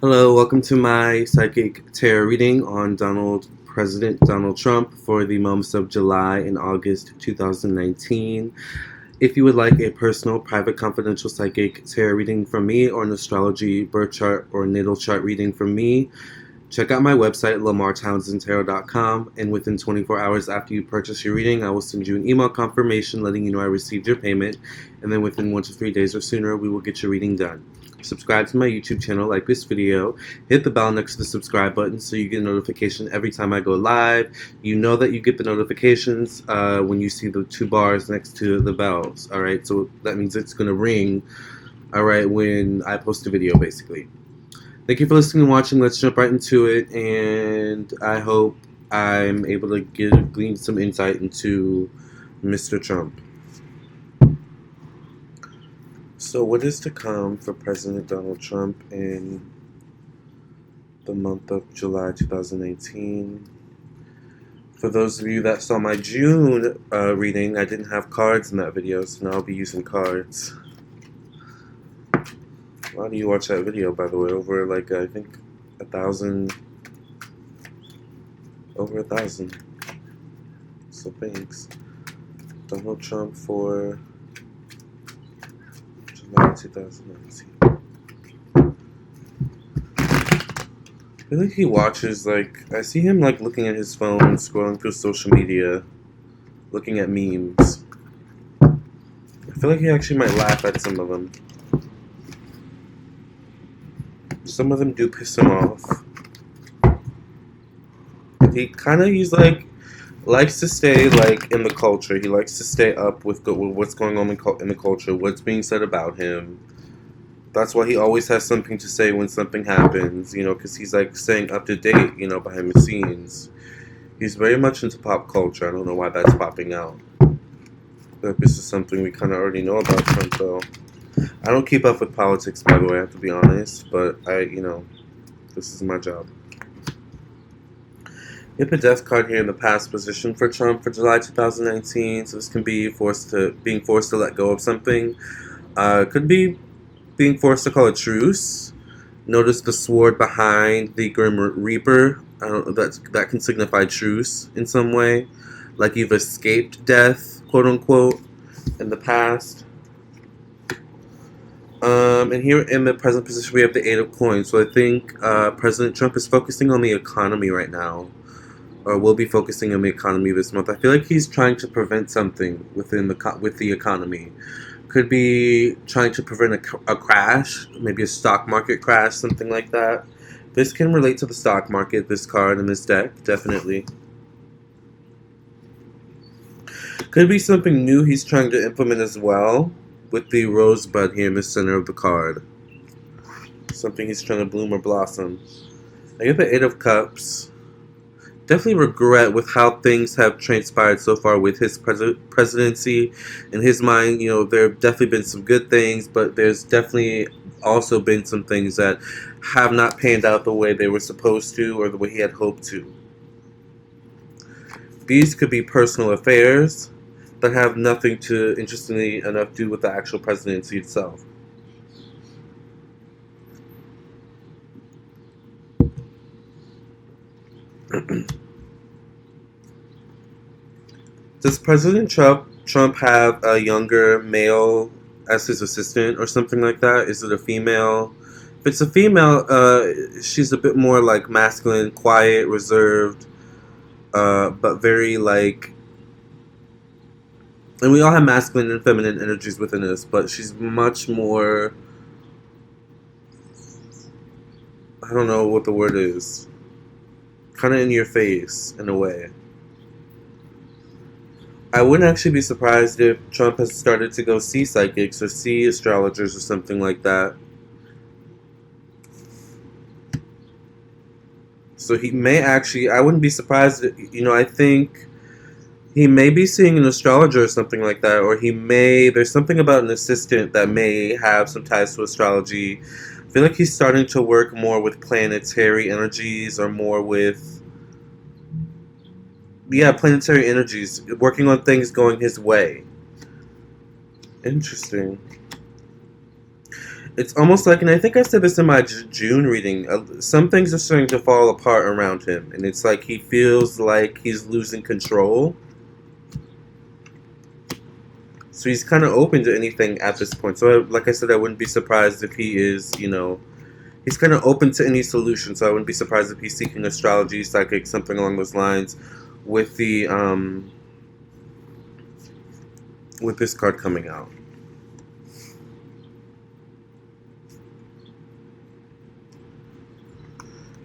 Hello, welcome to my psychic tarot reading on President Donald Trump for the months of July and August 2019. If you would like a personal, private, confidential psychic tarot reading from me or an astrology, birth chart, or natal chart reading from me, check out my website, LamarrTownsendTarot.com, and within 24 hours after you purchase your reading, I will send you an email confirmation letting you know I received your payment, and then within 1 to 3 days or sooner, we will get your reading done. Subscribe to my YouTube channel, like this video, hit the bell next to the subscribe button so you get a notification every time I go live. You know that you get the notifications when you see the 2 bars next to the bells, alright? So that means it's going to ring, alright, when I post a video, basically. Thank you for listening and watching. Let's jump right into it, and I hope I'm able to glean some insight into Mr. Trump. So what is to come for President Donald Trump in the month of July 2018? For those of you that saw my June reading, I didn't have cards in that video, so now I'll be using cards. Why do you watch that video, by the way? Over, like, I think, 1,000. Over 1,000. So thanks. Donald Trump for July 2019. I feel like he watches, like, I see him, like, looking at his phone, scrolling through social media, looking at memes. I feel like he actually might laugh at some of them. Some of them do piss him off. He kind of, he's like, likes to stay, like, in the culture. He likes to stay up with what's going on in the culture, what's being said about him. That's why he always has something to say when something happens, you know, because he's, like, staying up to date, you know, behind the scenes. He's very much into pop culture. I don't know why that's popping out. But this is something we kind of already know about Trump, though. I don't keep up with politics, by the way, I have to be honest, but this is my job. You have a death card here in the past position for Trump for July 2019, so this can be being forced to let go of something. Could be being forced to call a truce. Notice the sword behind the Grim Reaper. I don't know, that can signify truce in some way, like you've escaped death, quote unquote, in the past. And here in the present position, we have the 8 of Coins. So I think President Trump is focusing on the economy right now, or will be focusing on the economy this month. I feel like he's trying to prevent something with the economy. Could be trying to prevent a crash, maybe a stock market crash, something like that. This can relate to the stock market, this card and this deck, definitely. Could be something new he's trying to implement as well, with the rosebud here in the center of the card. Something he's trying to bloom or blossom. I get the 8 of Cups. Definitely regret with how things have transpired so far with his presidency. In his mind, you know, there have definitely been some good things, but there's definitely also been some things that have not panned out the way they were supposed to or the way he had hoped to. These could be personal affairs that have nothing to, interestingly enough, do with the actual presidency itself. Does President Trump have a younger male as his assistant or something like that? Is it a female? If it's a female, she's a bit more like masculine, quiet, reserved, but very like... And we all have masculine and feminine energies within us, but she's much more... I don't know what the word is. Kind of in your face, in a way. I wouldn't actually be surprised if Trump has started to go see psychics or see astrologers or something like that. So he may actually, I wouldn't be surprised, you know, I think he may be seeing an astrologer or something like that, or there's something about an assistant that may have some ties to astrology. I feel like he's starting to work more with planetary energies or more with... Yeah, planetary energies, working on things going his way. Interesting. It's almost like, and I think I said this in my June reading, some things are starting to fall apart around him, and it's like he feels like he's losing control. So he's kind of open to anything at this point. So, like I said, I wouldn't be surprised if he is, he's kind of open to any solution. So I wouldn't be surprised if he's seeking astrology, psychic, something along those lines, with the with this card coming out.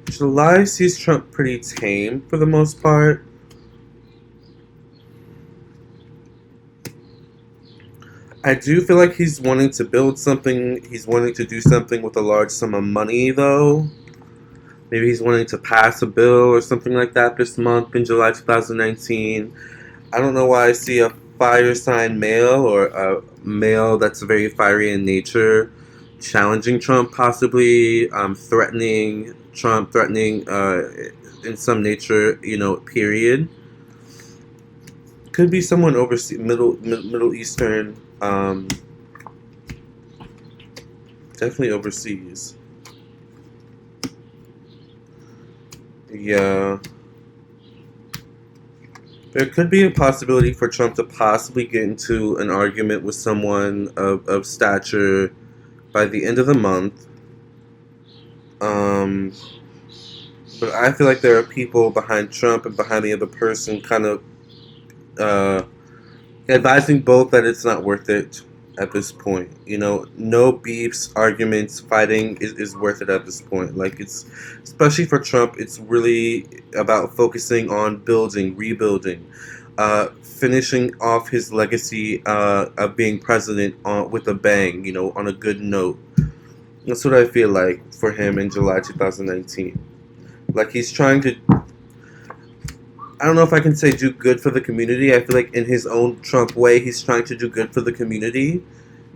July sees Trump pretty tame for the most part. I do feel like he's wanting to build something. He's wanting to do something with a large sum of money, though. Maybe he's wanting to pass a bill or something like that this month in July 2019. I don't know why I see a fire sign male or a male that's very fiery in nature challenging Trump, possibly threatening Trump, threatening in some nature, period. Could be someone overseas, Middle Eastern, definitely overseas. Yeah. There could be a possibility for Trump to possibly get into an argument with someone of stature by the end of the month. But I feel like there are people behind Trump and behind the other person kind of uh, advising both that it's not worth it at this point. No beefs, arguments, fighting is worth it at this point. Like, it's, especially for Trump, it's really about focusing on building, rebuilding, finishing off his legacy of being president with a bang, on a good note. That's what I feel like for him in July 2019. Like, he's trying to, I don't know if I can say do good for the community. I feel like in his own Trump way, he's trying to do good for the community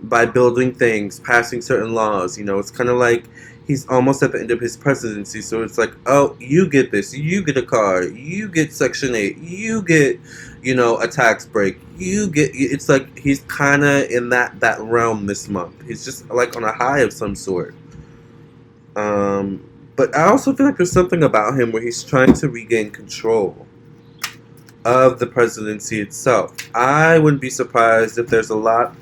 by building things, passing certain laws. It's kind of like he's almost at the end of his presidency. So it's like, oh, you get this, you get a car, you get Section 8, you get, a tax break, you get. It's like he's kind of in that realm this month. He's just like on a high of some sort. But I also feel like there's something about him where he's trying to regain control of the presidency itself. I wouldn't be surprised if there's a lot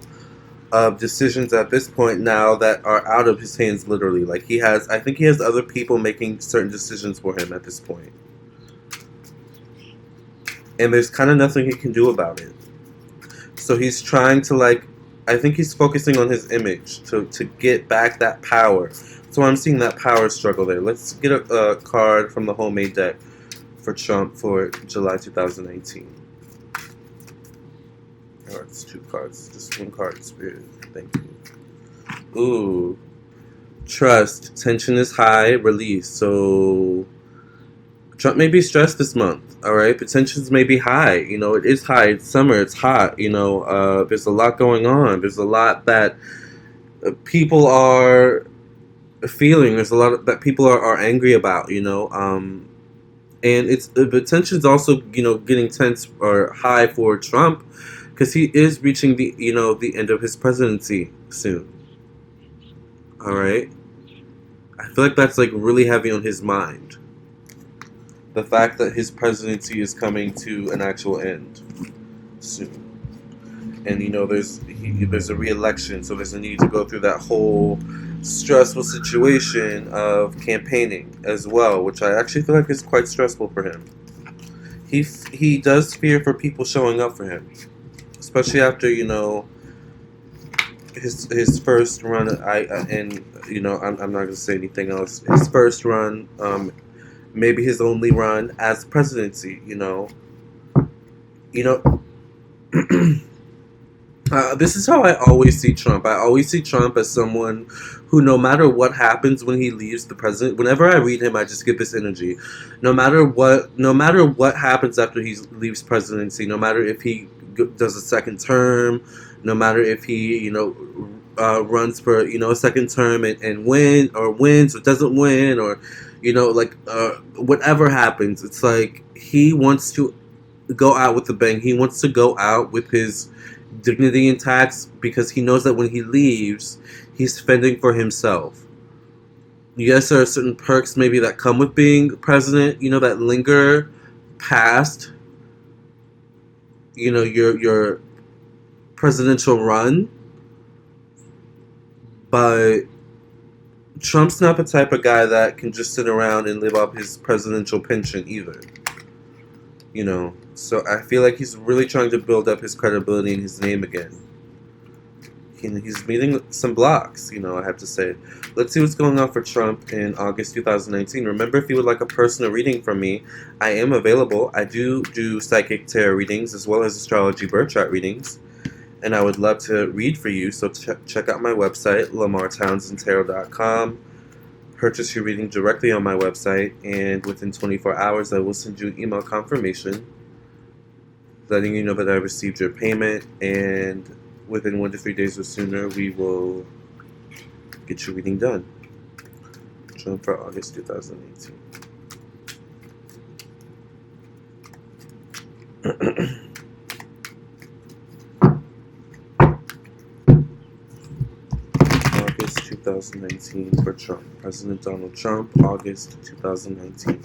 of decisions at this point now that are out of his hands, literally. Like, I think he has other people making certain decisions for him at this point. And there's kind of nothing he can do about it. So he's trying to, I think he's focusing on his image to get back that power. So I'm seeing that power struggle there. Let's get a card from the homemade deck for Trump for July 2019. Or it's two cards. Just one card, Spirit. Thank you. Ooh. Trust. Tension is high. Release. So Trump may be stressed this month. Alright? The tensions may be high. It is high. It's summer. It's hot. There's a lot going on. There's a lot that people are feeling. There's a lot that people are angry about, and it's the tension's also getting tense or high for Trump because he is reaching the end of his presidency soon. All right, I feel like that's really heavy on his mind. The fact that his presidency is coming to an actual end soon, and there's a re-election, so there's a need to go through that whole stressful situation of campaigning as well, which I actually feel like is quite stressful for him. He does fear for people showing up for him, especially after his first run. I'm not going to say anything else. His first run, maybe his only run as presidency. This is how I always see Trump. I always see Trump as someone who, no matter what happens when he leaves the president, whenever I read him, I just get this energy. No matter what happens after he leaves presidency, no matter if he does a second term, no matter if he, runs for, a second term and wins or doesn't win, or, whatever happens, it's like he wants to go out with a bang. He wants to go out with his dignity intact because he knows that when he leaves, He's fending for himself. Yes, there are certain perks maybe that come with being president, that linger past, your presidential run, but Trump's not the type of guy that can just sit around and live off his presidential pension either. So I feel like he's really trying to build up his credibility and his name again. He's meeting some blocks, I have to say. Let's see what's going on for Trump in August 2019. Remember, if you would like a personal reading from me, I am available. I do psychic tarot readings as well as astrology birth chart readings, and I would love to read for you. So check out my website, LamarrTownsendTarot.com. Purchase your reading directly on my website, and within 24 hours, I will send you an email confirmation letting you know that I received your payment, and within 1 to 3 days or sooner, we will get your reading done. Trump for August 2018. August 2019 for Trump. President Donald Trump, August 2019.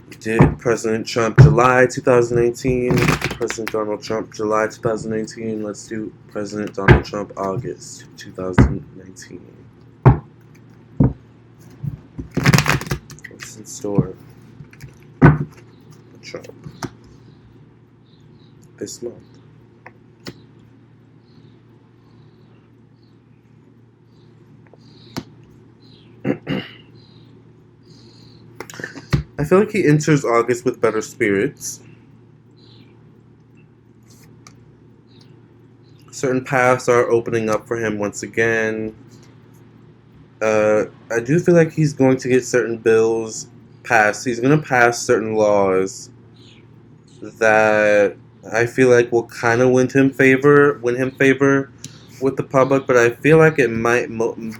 We did President Trump July 2018. President Donald Trump July 2018. Let's do President Donald Trump August 2019. What's in store for Trump this month? I feel like he enters August with better spirits. Certain paths are opening up for him once again. I do feel like he's going to get certain bills passed. He's going to pass certain laws that I feel like will kind of win him favor with the public, but I feel like it might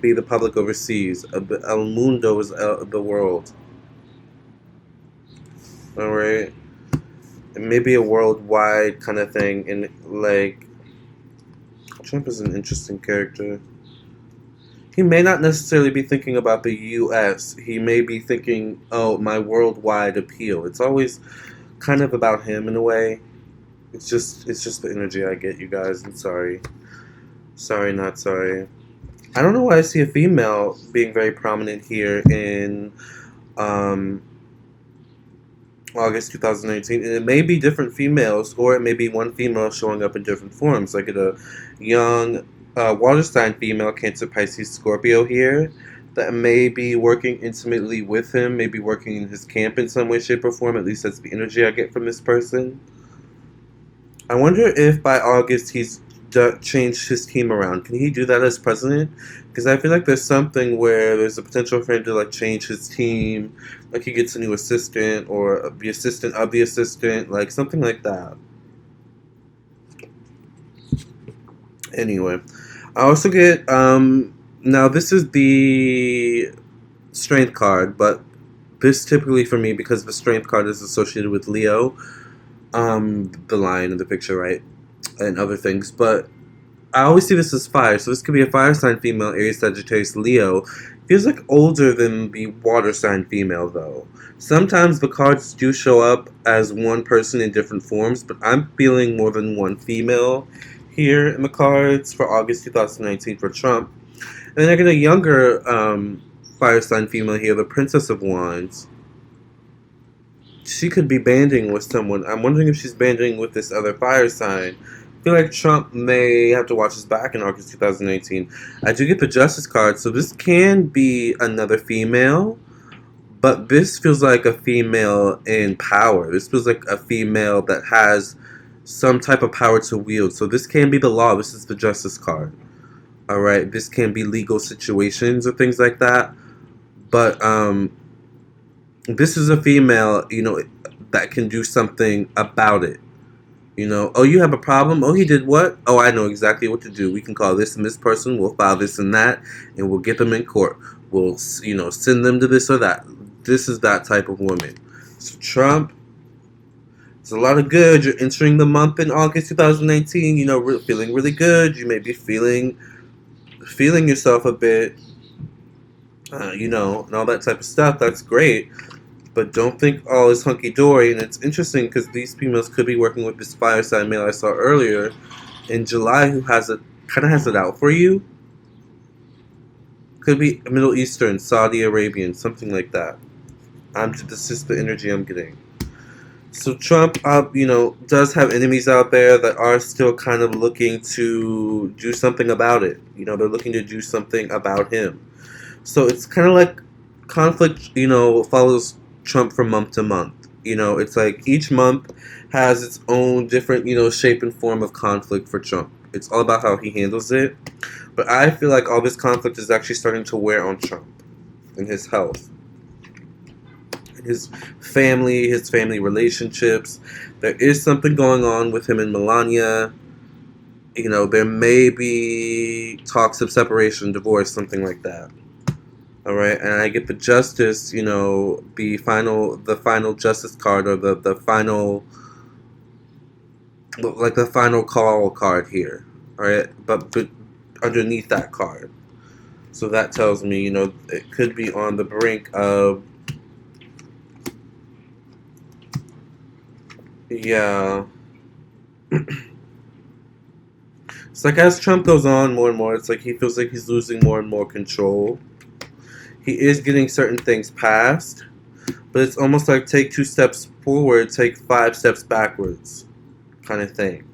be the public overseas. El mundo is the world. All right, it may be a worldwide kind of thing, and like Trump is an interesting character. He may not necessarily be thinking about the U.S. He may be thinking, "Oh, my worldwide appeal." It's always kind of about him in a way. It's just the energy I get, you guys. I'm sorry, not sorry. I don't know why I see a female being very prominent here in August 2019, and it may be different females, or it may be one female showing up in different forms. I get a young water sign female, Cancer, Pisces, Scorpio here, that may be working intimately with him, maybe working in his camp in some way, shape, or form. At least that's the energy I get from this person. I wonder if by August he's changed his team around. Can he do that as president? Because I feel like there's something where there's a potential for him to change his team, like he gets a new assistant or the assistant of the assistant, like something like that. Anyway, I also get now this is the strength card, but this typically for me, because the strength card is associated with Leo, the lion in the picture, right? And other things, but I always see this as fire, so this could be a fire sign female, Aries, Sagittarius, Leo. Feels like older than the water sign female, though. Sometimes the cards do show up as one person in different forms, but I'm feeling more than one female here in the cards for August 2019 for Trump. And then I get a younger fire sign female here, the Princess of Wands. She could be banding with someone. I'm wondering if she's banding with this other fire sign. I feel like Trump may have to watch his back in August 2018. I do get the Justice card, so this can be another female, but this feels like a female in power. This feels like a female that has some type of power to wield. So this can be the law. This is the Justice card. All right, this can be legal situations or things like that, but this is a female, that can do something about it. Oh, you have a problem? Oh, he did what? Oh, I know exactly what to do. We can call this and this person. We'll file this and that, and we'll get them in court. We'll, send them to this or that. This is that type of woman. So Trump It's a lot of good. You're entering the month in August 2019. You know, feeling really good. You may be feeling yourself a bit. You know, and all that type of stuff. That's great. But don't think all is hunky dory. And it's interesting because these females could be working with this fire sign male I saw earlier in July who kind of has it out for you. Could be Middle Eastern, Saudi Arabian, something like that. This is the energy I'm getting. So Trump, you know, does have enemies out there that are still kind of looking to do something about it. You know, they're looking to do something about him. So it's kind of like conflict, you know, follows Trump from month to month. You know, it's like each month has its own different, you know, shape and form of conflict for Trump. It's all about how he handles it. But I feel like all this conflict is actually starting to wear on Trump and his health, his family relationships. There is something going on with him and Melania. You know, there may be talks of separation, divorce, something like that. All right, and I get the justice, you know, the final justice card, or the final, like the final call card here. All right, but underneath that card. So that tells me, you know, it could be on the brink of, yeah. It's like as Trump goes on more and more, it's like he feels like he's losing more and more control. He is getting certain things passed, but it's almost like take 2 steps forward, take 5 steps backwards kind of thing.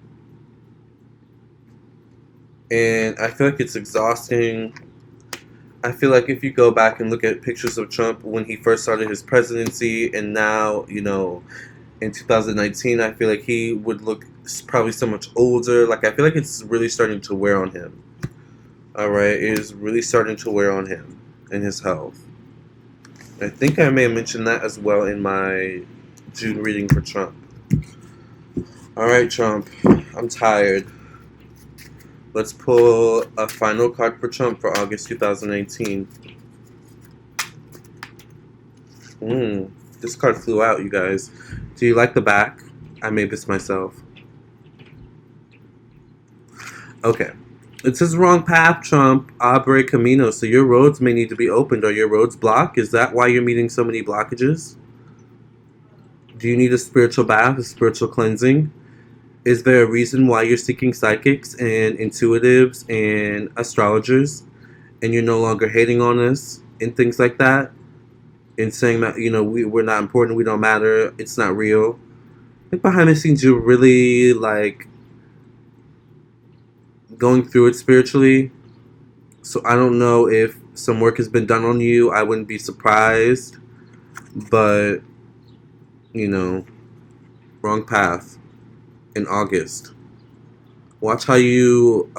And I feel like it's exhausting. I feel like if you go back and look at pictures of Trump when he first started his presidency and now, you know, in 2019, I feel like he would look probably so much older. Like, I feel like it's really starting to wear on him. Alright, it is really starting to wear on him and his health. I think I may have mentioned that as well in my June reading for Trump. Alright, Trump, I'm tired. Let's pull a final card for Trump for August 2019. This card flew out, you guys. Do you like the back? I made this myself. Okay. It says wrong path, Trump. Abre camino. So your roads may need to be opened. Are your roads blocked? Is that why you're meeting so many blockages? Do you need a spiritual bath, a spiritual cleansing? Is there a reason why you're seeking psychics and intuitives and astrologers and you're no longer hating on us and things like that? And saying that, you know, we're not important, we don't matter, it's not real. I think behind the scenes you're really, like, going through it spiritually. So I don't know if some work has been done on you. I wouldn't be surprised. But, you know, wrong path in August. Watch how you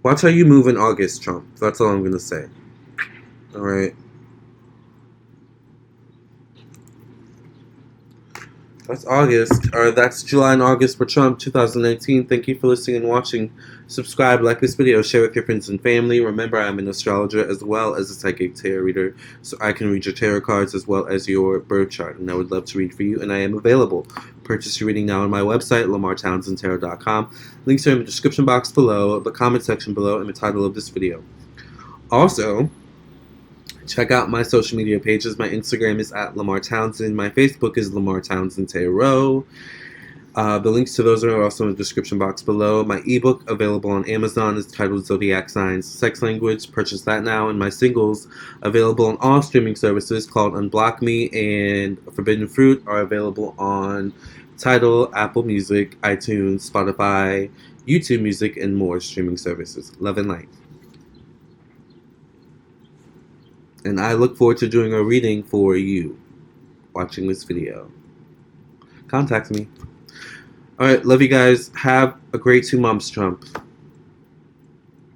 move in August, Trump. That's all I'm gonna say. All right. That's August, or that's July and August for Trump 2019. Thank you for listening and watching. Subscribe, like this video, share with your friends and family. Remember, I'm an astrologer as well as a psychic tarot reader, so I can read your tarot cards as well as your birth chart, and I would love to read for you, and I am available. Purchase your reading now on my website, LamarrTownsendTarot.com. Links are in the description box below, the comment section below, and the title of this video. Also, check out my social media pages. My Instagram is at Lamarr Townsend. My Facebook is Lamarr Townsend Tarot. The links to those are also in the description box below. My ebook available on Amazon is titled Zodiac Signs Sex Language. Purchase that now. And my singles available on all streaming services called Unblock Me and Forbidden Fruit are available on Tidal, Apple Music, iTunes, Spotify, YouTube Music, and more streaming services. Love and light. And I look forward to doing a reading for you watching this video. Contact me. Alright, love you guys. Have a great 2 months, Trump.